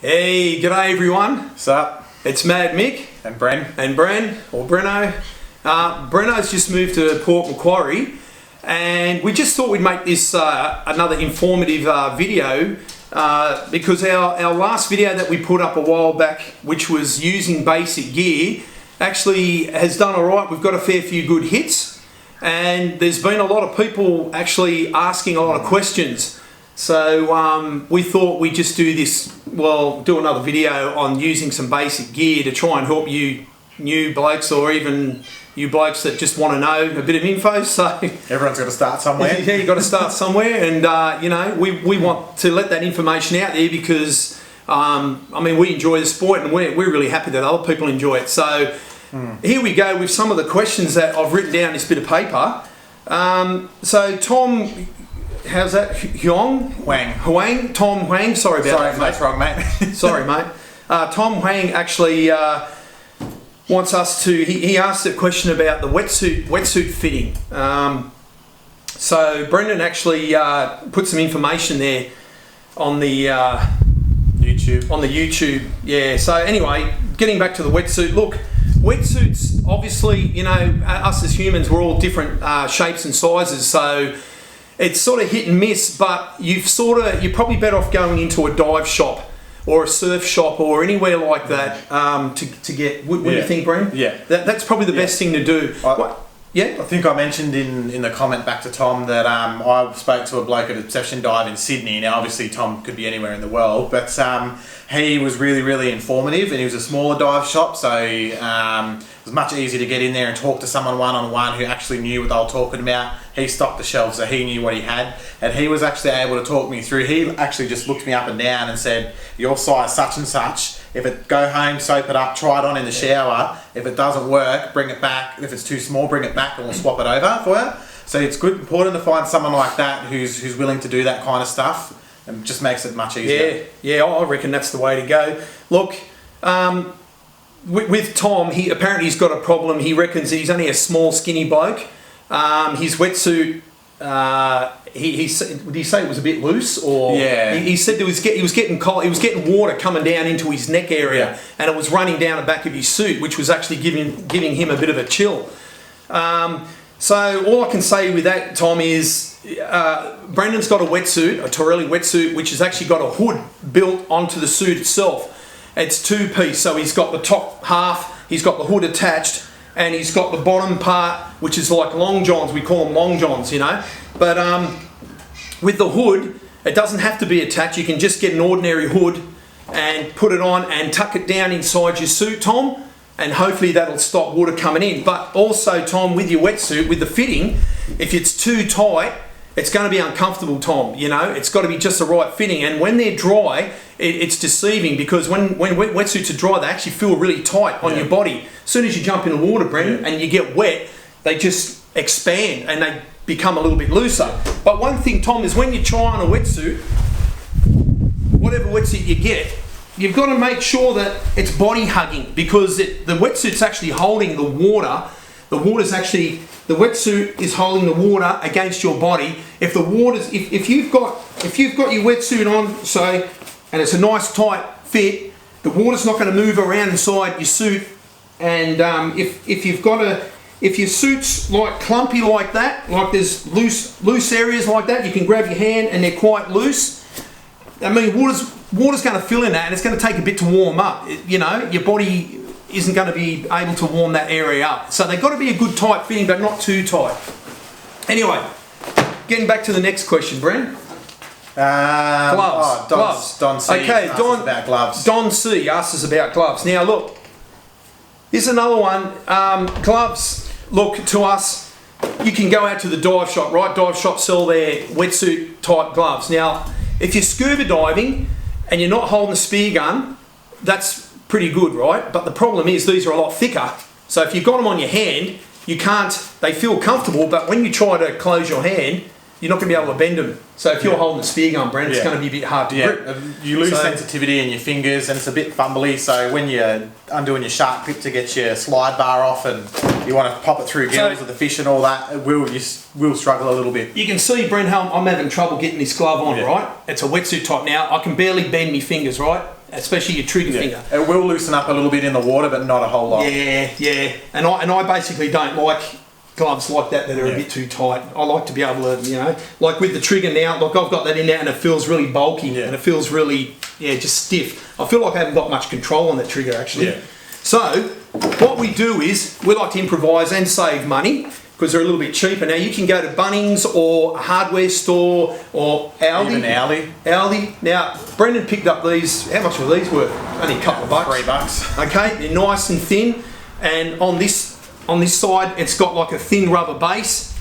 Hey, g'day everyone. What's up? It's Mad Mick. And Bren. And Bren, or Breno. Breno's just moved to Port Macquarie, and we just thought we'd make this another informative video because our last video that we put up a while back, which was using basic gear, actually has done alright. We've got a fair few good hits, and there's been a lot of people actually asking a lot of questions. So we thought we'd just do another video on using some basic gear to try and help you new blokes, or even you blokes that just want to know a bit of info. So everyone's got to start somewhere. Yeah, you've got to start somewhere, and you know, we want to let that information out there because I mean, we enjoy the sport, and we're really happy that other people enjoy it. So here we go with some of the questions that I've written down this bit of paper. So Tom, how's that? Tom Huang. Sorry about that, mate. That's wrong, mate. Sorry, mate. Tom Huang actually wants us to. He asked a question about the wetsuit fitting. So Brendan actually put some information there on the YouTube. Yeah. So anyway, getting back to the wetsuit. Look, wetsuits. Obviously, you know, us as humans, we're all different shapes and sizes. So it's sort of hit and miss, but you're probably better off going into a dive shop or a surf shop or anywhere like that to get. What do you think, Bren? Yeah, that's probably the best thing to do. I think I mentioned in the comment back to Tom that I spoke to a bloke at Obsession Dive in Sydney. Now, obviously, Tom could be anywhere in the world, but he was really informative, and he was a smaller dive shop, so it was much easier to get in there and talk to someone one-on-one who actually knew what they were talking about. He stocked the shelves, so he knew what he had, and he was actually able to talk me through. He actually just looked me up and down and said, your size such and such, go home, soap it up, try it on in the shower. If it doesn't work, bring it back. If it's too small, bring it back and we'll swap it over for you. So it's important to find someone like that who's willing to do that kind of stuff, and just makes it much easier. Yeah, I reckon that's the way to go. Look, with Tom, he's got a problem. He reckons he's only a small, skinny bloke. His wetsuit, did he say it was a bit loose? Or yeah, he said he was getting cold. He was getting water coming down into his neck area, and it was running down the back of his suit, which was actually giving him a bit of a chill. So all I can say with that, Tom, is Brendan's got a wetsuit, a Torelli wetsuit, which has actually got a hood built onto the suit itself. It's two-piece, so he's got the top half, he's got the hood attached, and he's got the bottom part, which is like long johns. We call them long johns, you know. But with the hood, it doesn't have to be attached. You can just get an ordinary hood and put it on and tuck it down inside your suit, Tom, and hopefully that'll stop water coming in. But also, Tom, with your wetsuit, with the fitting, if it's too tight, it's going to be uncomfortable, Tom. You know, it's got to be just the right fitting. And when they're dry, it's deceiving, because when wetsuits are dry, they actually feel really tight on your body. As soon as you jump in the water, Brendan, and you get wet, they just expand and they become a little bit looser. But one thing, Tom, is when you try on a wetsuit, whatever wetsuit you get, you've got to make sure that it's body hugging, because the wetsuit's actually holding the water. The wetsuit is holding the water against your body. If you've got your wetsuit on, say, and it's a nice tight fit, the water's not going to move around inside your suit. And if your suit's like clumpy like that, like there's loose areas like that, you can grab your hand and they're quite loose. I mean, water's going to fill in that, and it's going to take a bit to warm up. You know, your body isn't going to be able to warm that area up. So they've got to be a good tight fitting, but not too tight. Anyway, getting back to the next question, Bren. Gloves. Don C. Okay, asked us about gloves. Don C. asked us about gloves. Now look, here's another one. Gloves, look, to us, you can go out to the dive shop, right? Dive shops sell their wetsuit type gloves. Now, if you're scuba diving and you're not holding a spear gun, that's pretty good, right? But the problem is these are a lot thicker. So if you've got them on your hand, they feel comfortable, but when you try to close your hand, you're not going to be able to bend them. So if you're holding the spear gun, Brent, it's going to be a bit hard to grip. You lose sensitivity in your fingers, and it's a bit fumbly. So when you're undoing your shark grip to get your slide bar off, and you want to pop it through gills of the fish and all that, it will struggle a little bit. You can see, Brent, how I'm having trouble getting this glove on, right? It's a wetsuit type now. I can barely bend my fingers, right? especially your trigger finger. It will loosen up a little bit in the water, but not a whole lot. Yeah. And I basically don't like gloves like that are a bit too tight. I like to be able to, like with the trigger now, like I've got that in there and it feels really bulky and it feels really, just stiff. I feel like I haven't got much control on that trigger actually. Yeah. So what we do is we like to improvise and save money because they're a little bit cheaper. Now you can go to Bunnings or a hardware store or Aldi. Even Aldi. Now Brendan picked up these. How much were these worth? Only a couple of bucks. $3. Okay, they're nice and thin, and on this side it's got like a thin rubber base,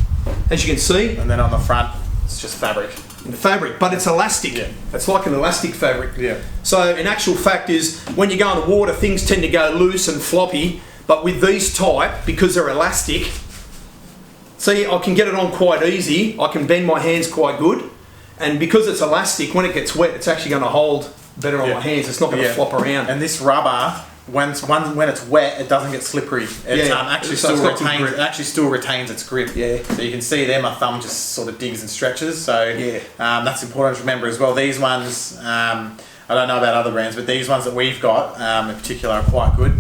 as you can see. And then on the front it's just fabric. Fabric, but it's elastic. Yeah. It's like an elastic fabric. Yeah. So in actual fact is when you go in the water, things tend to go loose and floppy. But with these type, because they're elastic, see, I can get it on quite easy. I can bend my hands quite good, and because it's elastic, when it gets wet, it's actually going to hold better on my hands. It's not going to flop around. And this rubber, when it's wet, it doesn't get slippery. It actually still retains its grip. Yeah. So you can see there, my thumb just sort of digs and stretches. So that's important to remember as well. These ones, I don't know about other brands, but these ones that we've got in particular are quite good.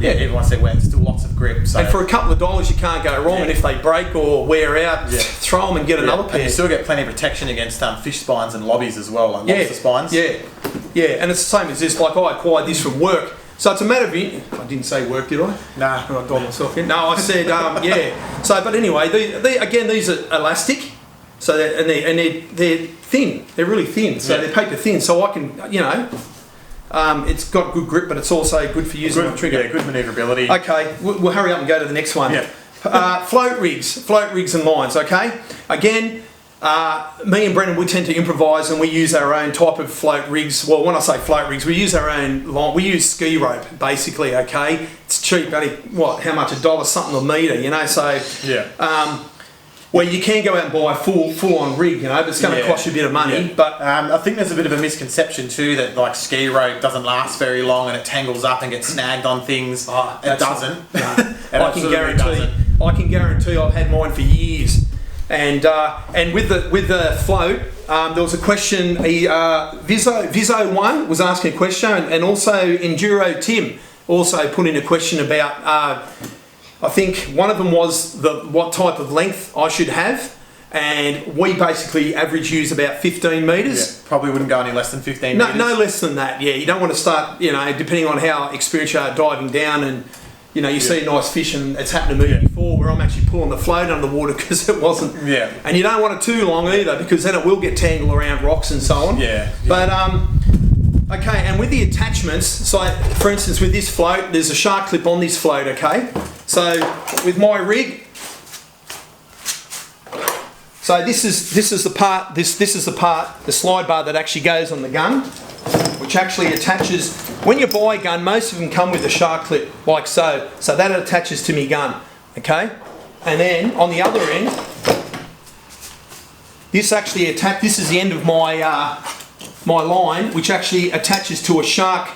Even once they're wet, still lots of grip. So. And for a couple of dollars, you can't go wrong. And if they break or wear out, throw them and get another pair. And you still get plenty of protection against fish spines and lobbies as well, like lobster spines. Yeah. And it's the same as this. Like I acquired this from work. So it's a matter of I didn't say work, did I? No. I got myself in. No, I said So, but anyway, these are elastic. So they're thin. They're really thin. So they're paper thin. So I can, it's got good grip, but it's also good for using the trigger. Yeah, good manoeuvrability. Okay, we'll hurry up and go to the next one. Yeah. Float rigs and lines. Okay. Again, me and Brendan, we tend to improvise and we use our own type of float rigs. Well, when I say float rigs, we use our own line. We use ski rope basically. Okay, it's cheap. Only how much? $1 something a metre. So where you can go out and buy a full on rig, but it's going to cost you a bit of money. Yeah. But I think there's a bit of a misconception too that like ski rope doesn't last very long and it tangles up and gets snagged on things. It doesn't. I can guarantee I've had mine for years. And with the float, there was a question. Viso 1 was asking a question, and also Enduro Tim also put in a question about. I think one of them was what type of length I should have, and we basically average use about 15 metres. Yeah, probably wouldn't go any less than 15 metres. No less than that. Yeah, you don't want to start. Depending on how experienced you are diving down and. You see a nice fish, and it's happened to me before where I'm actually pulling the float under the water because it wasn't. Yeah. And you don't want it too long either because then it will get tangled around rocks and so on. Yeah. But okay, and with the attachments, so for instance with this float, there's a shark clip on this float. Okay, so with my rig, so this is the part. This is the part, the slide bar that actually goes on the gun, which actually attaches. When you buy a gun, most of them come with a shark clip, like so. So that attaches to my gun, okay? And then on the other end, this actually this is the end of my my line, which actually attaches to a shark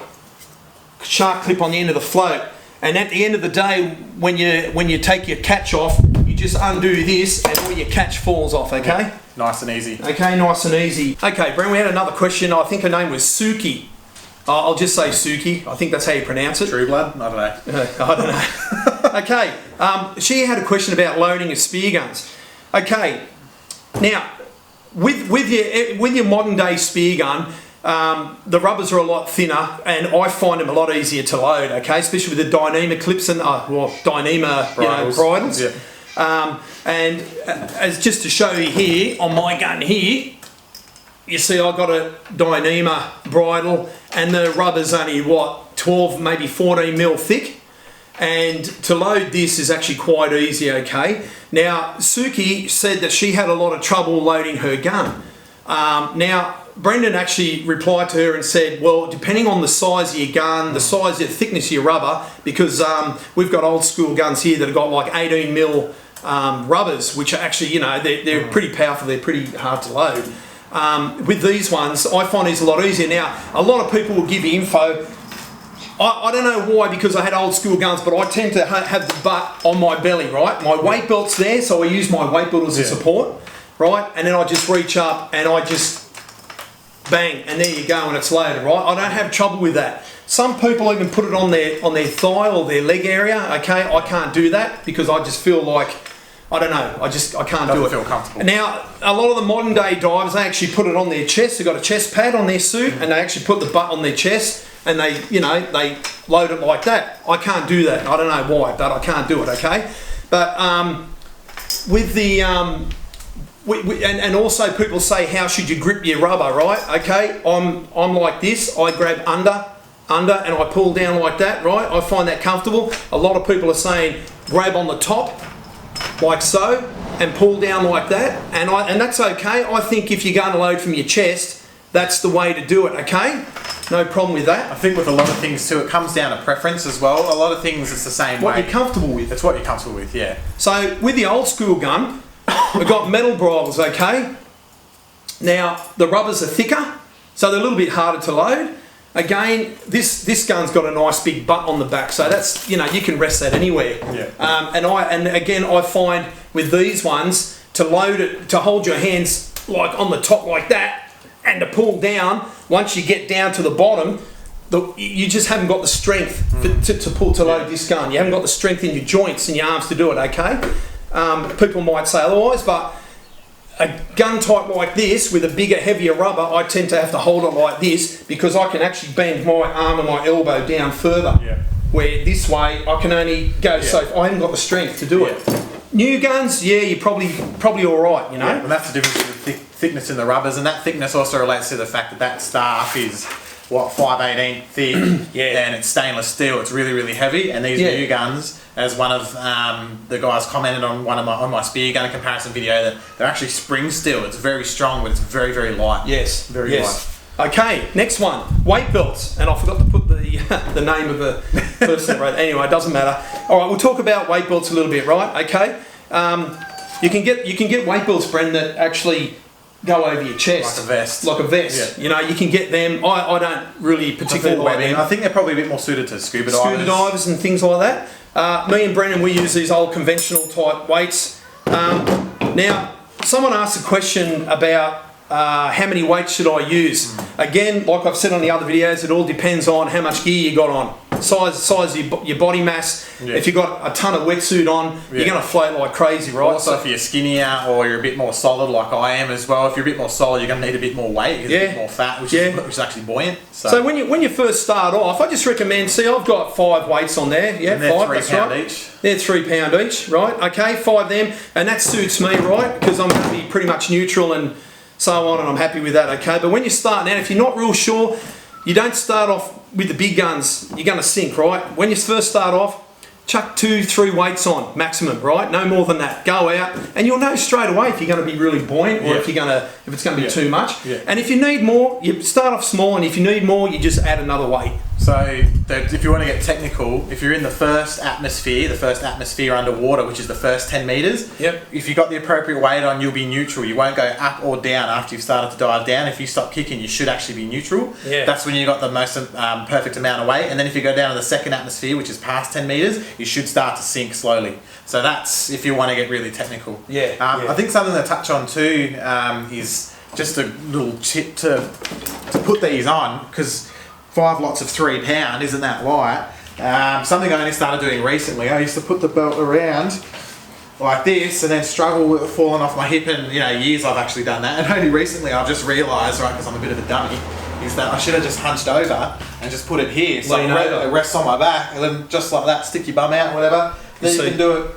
clip on the end of the float. And at the end of the day, when you take your catch off, you just undo this, and all your catch falls off, okay? Yeah, nice and easy. Okay, nice and easy. Okay, Brent, we had another question. I think her name was Suki. I'll just say Suki. I think that's how you pronounce it. True Blood? I don't know. I don't know. Okay. She had a question about loading of spear guns. Okay. Now, with your modern day spear gun, the rubbers are a lot thinner, and I find them a lot easier to load. Okay, especially with the Dyneema clips and Dyneema bridles. Yeah. And as just to show you here on my gun here. You see, I got a Dyneema bridle, and the rubber's only 12, maybe 14 mil thick. And to load this is actually quite easy. Okay. Now, Suki said that she had a lot of trouble loading her gun. Now, Brendan actually replied to her and said, well, depending on the size of your gun, the size, the thickness of your rubber, because we've got old school guns here that have got like 18 mil rubbers, which are actually, they're pretty powerful. They're pretty hard to load. With these ones, I find these a lot easier. Now, a lot of people will give you info. I don't know why, because I had old school guns, but I tend to have the butt on my belly, right? My weight belt's there, so I use my weight belt as a support, right? And then I just reach up and I just bang, and there you go, and it's loaded, right? I don't have trouble with that. Some people even put it on their thigh or their leg area. Okay, I can't do that because I just feel like, I don't know, I can't do it. Feel comfortable. Now, a lot of the modern day divers, they actually put it on their chest. They've got a chest pad on their suit, and they actually put the butt on their chest, and they, you know, they load it like that. I can't do that. I don't know why, but I can't do it. Okay, but with the and also people say, how should you grip your rubber, right? Okay, I'm like this. I grab under, and I pull down like that, right? I find that comfortable. A lot of people are saying grab on the top, like so, and pull down like that, and that's okay. I think if you're going to load from your chest, that's the way to do it. Okay, no problem with that. I think with a lot of things too, it comes down to preference as well. A lot of things it's the same what way. You're comfortable with. It's what you're comfortable with, yeah. So with the old school gun, we've got metal bridles. Okay, now the rubbers are thicker, so they're a little bit harder to load. Again, this gun's got a nice big butt on the back, so that's, you know, you can rest that anywhere. Yeah. And again, I find with these ones, to load it, to hold your hands like on the top like that, and to pull down, once you get down to the bottom, you just haven't got the strength to load this gun. You haven't got the strength in your joints and your arms to do it, okay? People might say otherwise, but a gun type like this with a bigger, heavier rubber, I tend to have to hold it like this because I can actually bend my arm and my elbow down further. Yeah. Where this way I can only go so I haven't got the strength to do it. New guns, yeah, you're probably all right, you know. Yeah, and that's the difference with the thickness in the rubbers, and that thickness also relates to the fact that staff is what 5/18 thick, and it's stainless steel. It's really, really heavy, and these new guns, as one of the guys commented on my spear gun comparison video, that they're actually spring steel. It's very strong, but it's very, very light. Yes, very light. Okay, next one, weight belts, and I forgot to put the the name of the person that wrote. Anyway, it doesn't matter. All right, we'll talk about weight belts a little bit, right? Okay, you can get weight belts, Bren, that actually go over your chest, like a vest. Like a vest. Yeah. You know, you can get them. I don't really particularly like them. I think they're probably a bit more suited to scuba divers and things like that. Me and Brennan, we use these old conventional type weights. Now, someone asked a question about how many weights should I use? Again, like I've said on the other videos, it all depends on how much gear you got on. Size of your body mass. Yeah. If you've got a ton of wetsuit on, you're going to float like crazy, right? Also, if you're skinnier or you're a bit more solid like I am as well, if you're a bit more solid, you're going to need a bit more weight, a bit more fat, which is actually buoyant. So when you first start off, I just recommend, see, I've got 5 weights on there. Yeah, and they're 5, £3 that's right. each. They're £3 each, right? Okay, 5 of them, and that suits me, right? Because I'm going to be pretty much neutral and so on, and I'm happy with that, okay? But when you're starting out, if you're not real sure, you don't start off with the big guns, you're going to sink, right? When you first start off, chuck 2-3 weights on, maximum, right? No more than that. Go out, and you'll know straight away if you're going to be really buoyant or if it's going to be too much. Yeah. And if you need more, you start off small, and if you need more, you just add another weight. So if you want to get technical, if you're in the first atmosphere underwater, which is the first 10 metres, if you've got the appropriate weight on, you'll be neutral. You won't go up or down after you've started to dive down. If you stop kicking, you should actually be neutral. Yeah. That's when you've got the most perfect amount of weight. And then if you go down to the second atmosphere, which is past 10 metres, you should start to sink slowly. So that's if you want to get really technical. I think something to touch on too is just a little tip to put these on, because 5 lots of £3 isn't that light. Something I only started doing recently. I used to put the belt around like this and then struggle with it falling off my hip, and years I've actually done that, and only recently I've just realised, right, because I'm a bit of a dummy, is that I should have just hunched over and just put it here, so it rests on my back, and then just like that, stick your bum out, whatever. Then you can do it.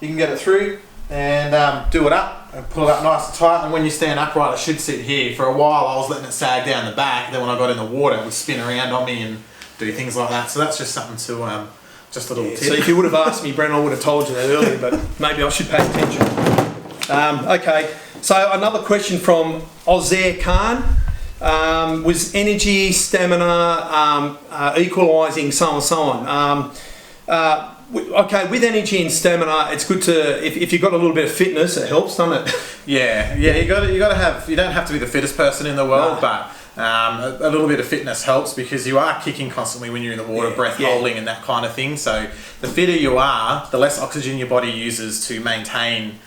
You can get it through and do it up and pull it up nice and tight. And when you stand upright, it should sit here. For a while, I was letting it sag down the back. Then when I got in the water, it would spin around on me and do things like that. So that's just something to just a little tip. So if you would have asked me, Brent, I would have told you that earlier, but maybe I should pay attention. Okay. So another question from Ozair Khan. Was energy, stamina, equalising, so on and so on. Okay, with energy and stamina, it's good to, if you've got a little bit of fitness, it helps, doesn't it? Yeah. You got to have. You don't have to be the fittest person in the world, but a little bit of fitness helps, because you are kicking constantly when you're in the water, breath holding and that kind of thing. So the fitter you are, the less oxygen your body uses to maintain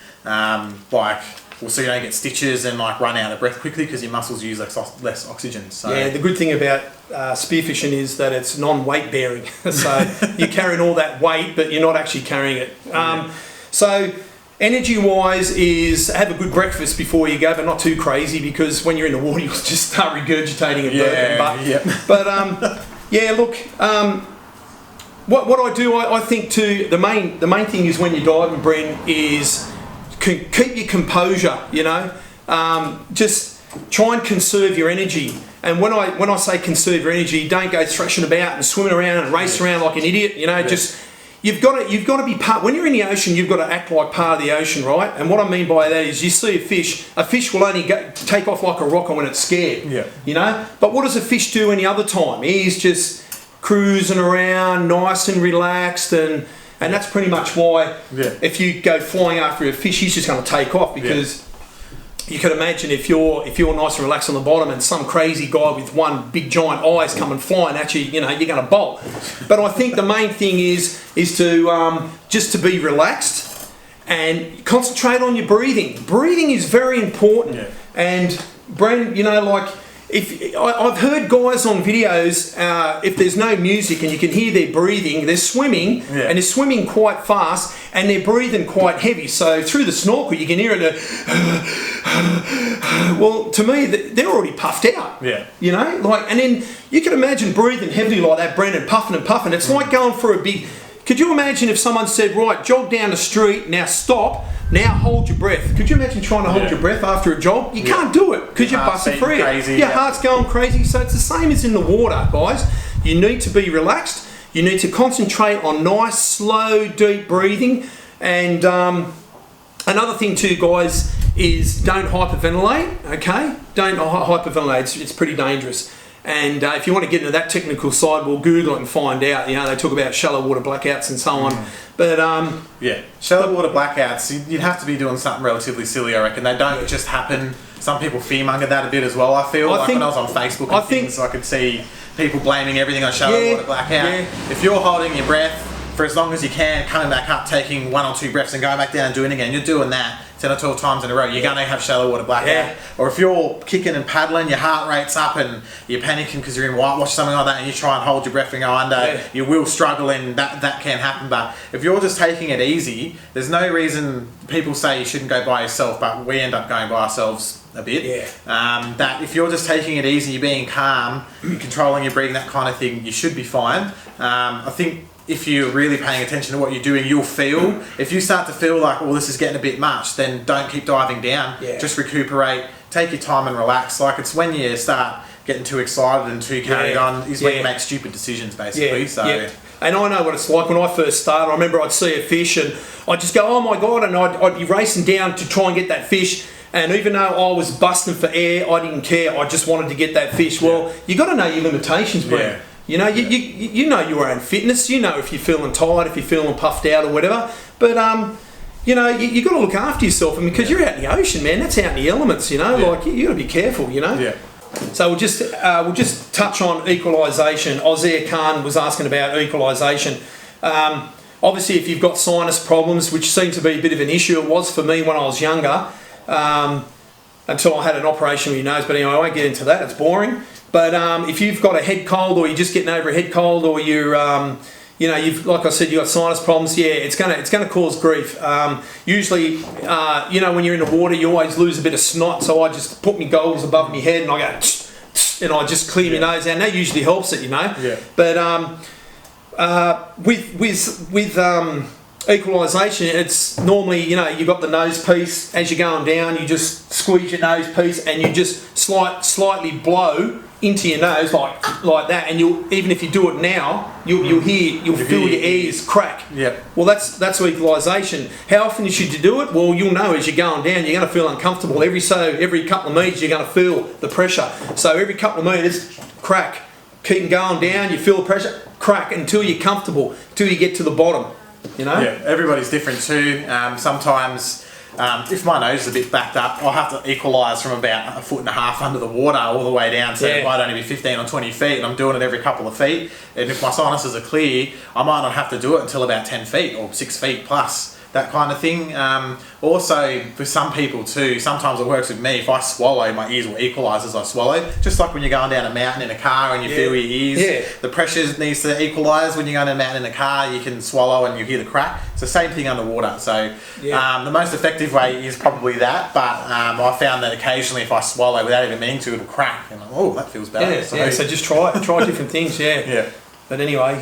so you don't get stitches and like run out of breath quickly because your muscles use less oxygen. So yeah, the good thing about spearfishing is that it's non-weight bearing. So you're carrying all that weight, but you're not actually carrying it. So energy wise is have a good breakfast before you go, but not too crazy, because when you're in the water you'll just start regurgitating and burping. But yeah, look, what I do, I think too, the main thing is when you dive and Bren is keep your composure, you know. Just try and conserve your energy. And when I say conserve your energy, don't go thrashing about and swimming around and race around like an idiot, you know. Just you've got to be part. When you're in the ocean, you've got to act like part of the ocean, right? And what I mean by that is, you see a fish will only take off like a rocket when it's scared, you know. But what does a fish do any other time? He's just cruising around, nice and relaxed, and that's pretty much why if you go flying after a fish, he's just going to take off, because you can imagine if you're nice and relaxed on the bottom and some crazy guy with one big giant eyes coming flying at you, you know, you're going to bolt. But I think the main thing is to just to be relaxed and concentrate on your breathing. Breathing is very important. And Bren, you know, like, I've heard guys on videos, if there's no music and you can hear their breathing, they're swimming and they're swimming quite fast and they're breathing quite heavy. So through the snorkel you can hear it. Well, to me, they're already puffed out. You know, like, and then you can imagine breathing heavily like that, Brendan, puffing and puffing. It's like going for a big. Could you imagine if someone said, right, jog down the street, now stop. Now hold your breath. Could you imagine trying to hold your breath after a jog? You can't do it because you're busting free. Your heart's going crazy. So it's the same as in the water, guys. You need to be relaxed. You need to concentrate on nice, slow, deep breathing. And another thing too, guys, is don't hyperventilate, okay? Don't hyperventilate. It's pretty dangerous. And if you want to get into that technical side, we'll Google it and find out. You know, they talk about shallow water blackouts and so on. But shallow water blackouts, you'd have to be doing something relatively silly, I reckon. They don't just happen. Some people fearmonger that a bit as well, I feel. Like when I was on Facebook and things, I could see people blaming everything on shallow water blackout. If you're holding your breath for as long as you can, coming back up, taking 1 or 2 breaths and going back down and doing it again, you're doing that 10 or 12 times in a row, you're going to have shallow water blackout. Or if you're kicking and paddling, your heart rate's up and you're panicking because you're in whitewash, something like that, and you try and hold your breath and go under, you will struggle, and that can happen. But if you're just taking it easy, there's no reason. People say you shouldn't go by yourself, but we end up going by ourselves a bit. That if you're just taking it easy, you're being calm, you're controlling your breathing, that kind of thing, you should be fine. I think if you're really paying attention to what you're doing, you'll feel. If you start to feel like, well, this is getting a bit much, then don't keep diving down. Just recuperate, take your time and relax. Like, it's when you start getting too excited and too carried on is when you make stupid decisions, basically. And I know what it's like. When I first started, I remember I'd see a fish and I'd just go, oh my God, and I'd be racing down to try and get that fish. And even though I was busting for air, I didn't care. I just wanted to get that fish. Well, you got to know your limitations, Brent. You know, you know your own fitness. You know if you're feeling tired, if you're feeling puffed out or whatever. But you know, you got to look after yourself. And because you're out in the ocean, man, that's out in the elements. You know, like you got to be careful. You know. So we'll just touch on equalisation. Ozir Khan was asking about equalisation. Obviously, if you've got sinus problems, which seemed to be a bit of an issue, it was for me when I was younger, until I had an operation with your nose. But anyway, I won't get into that. It's boring. But if you've got a head cold, or you're just getting over a head cold, or you're, you know, you've, like I said, you've got sinus problems, it's gonna cause grief. Usually, you know, when you're in the water, you always lose a bit of snot. So I just put my goggles above my head and I go, and I just clear my nose out. And that usually helps it, you know. But with equalisation, it's normally, you know, you've got the nose piece. As you're going down, you just squeeze your nose piece and you just slightly blow into your nose like that, and you'll, even if you do it now, you'll feel your ears crack. Well, that's equalisation. How often should you do it? Well, you'll know as you're going down, you're going to feel uncomfortable. Every couple of metres, you're going to feel the pressure. So every couple of metres, crack. Keep going down, you feel the pressure, crack until you're comfortable, until you get to the bottom. You know? Everybody's different too. Sometimes if my nose is a bit backed up, I'll have to equalise from about 1.5 foot under the water all the way down, so it might only be 15 or 20 feet, and I'm doing it every couple of feet. And if my sinuses are clear, I might not have to do it until about 10 feet or 6 feet plus. that kind of thing. Also, for some people too, sometimes it works with me. If I swallow, my ears will equalise as I swallow. Just like when you're going down a mountain in a car and you feel your ears, the pressure needs to equalise. When you're going down a mountain in a car, you can swallow and you hear the crack. It's the same thing underwater. So the most effective way is probably that. But I found that occasionally if I swallow without even meaning to, it'll crack. And I'm like, oh, that feels bad. So just try different things. But anyway,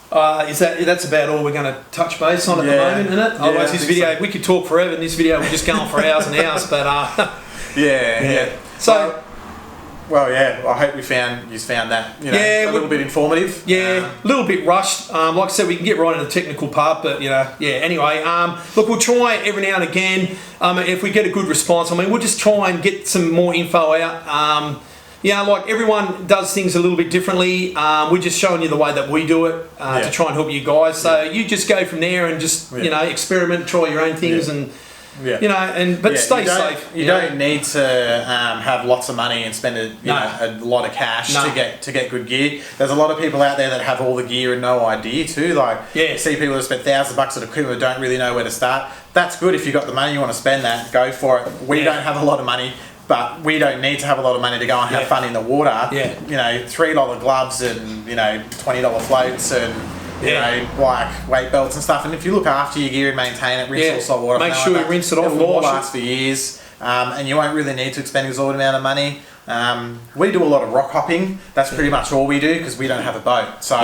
that's about all we're going to touch base on at the moment, isn't it? Otherwise, this video we could talk forever, and this video we're just going for hours and hours. But So. Well, I hope you found that a little bit informative. A little bit rushed. Like I said, we can get right into the technical part, but Anyway, look, we'll try every now and again. If we get a good response, we'll just try and get some more info out. Like everyone does things a little bit differently. We're just showing you the way that we do it to try and help you guys. So you just go from there and just experiment, try your own things and. But stay safe. You don't need to have lots of money and spend a lot of cash to get good gear. There's a lot of people out there that have all the gear and no idea too. You see people that spend $1,000 at equipment but don't really know where to start. That's good if you've got the money, you want to spend that, go for it. We don't have a lot of money. But we don't need to have a lot of money to go and have fun in the water. $3 gloves and $20 floats and like weight belts and stuff. And if you look after your gear and maintain it, rinse all salt water. Make sure you rinse it off. It will last for years, and you won't really need to expend an exorbitant amount of money. We do a lot of rock hopping. That's pretty much all we do because we don't have a boat. So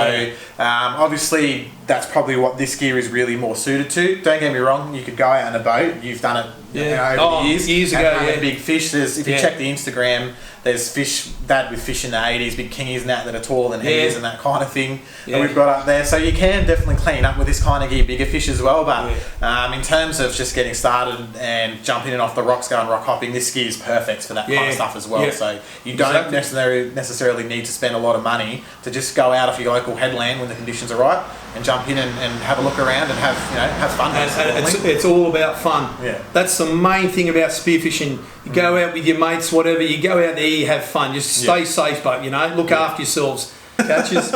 obviously that's probably what this gear is really more suited to. Don't get me wrong, you could go out on a boat. You've done it over the years ago. And big fish. If you check the Instagram, there's fish with fish in the 80s, big kingies and that are taller than he is and that kind of thing that we've got up there. So you can definitely clean up with this kind of gear, bigger fish as well. But in terms of just getting started and jumping in off the rocks, going rock hopping, this gear is perfect for that kind of stuff as well. So you don't necessarily need to spend a lot of money to just go out off your local headland when the conditions are right and jump in and have a look around and have fun. And it's all about fun. That's the main thing about spearfishing. You go out with your mates, whatever, you go out there, you have fun. Just stay safe, but look after yourselves. Catches.